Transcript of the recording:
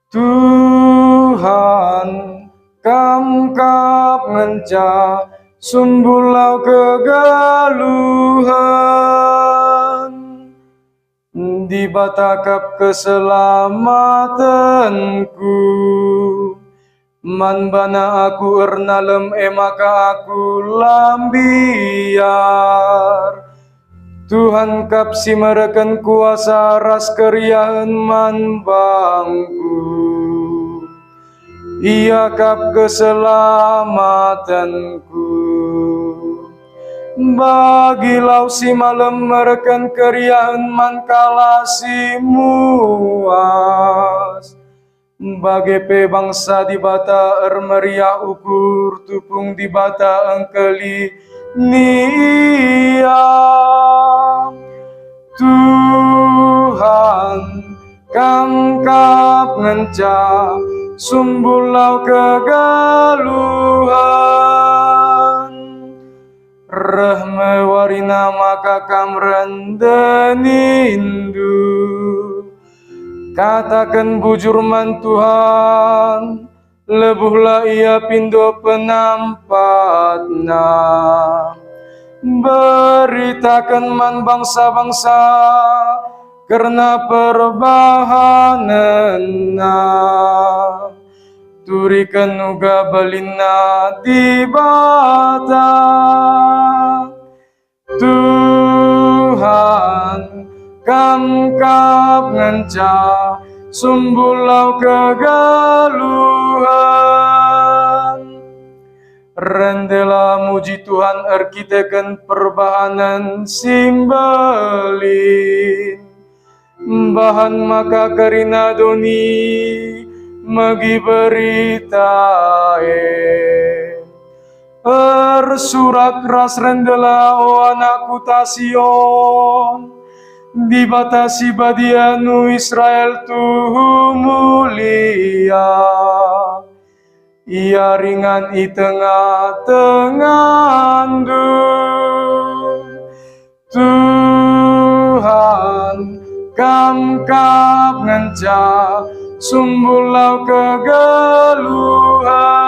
Tuhan kam kap ngenca sumbulau kegaluhan di batakap keselamatanku man bana aku ernalem maka aku lambiar Tuhan kap simerekan kuasa ras keriahan man bangku Ia kap keselamatanku Bagilau si malam merekan keriahan man kala si muas Bagai pe bangsa di bata ermeria ukur tupung di bata engkeli nia Tuhan kam kap ngenca sumbulau kegaluhan Rahme warina maka kam rendenindu Katakan bujur man Tuhan lebuhlah ia pindo penampatna Beritakan man bangsa-bangsa karena perbahananna Turikan uga balina di bata Tuhan kam kap ngenca sumbulau kegaluhan Rendela muji Tuhan arkiteken perbahanan simbelin bahan maka karina doni magi beritae Surat ras rendela o anakku tasion dibatasi badianu Israel tuh mulia ia ringan i tengah-tengah Tuhan kam kap ngenca sumbulau kegaluhan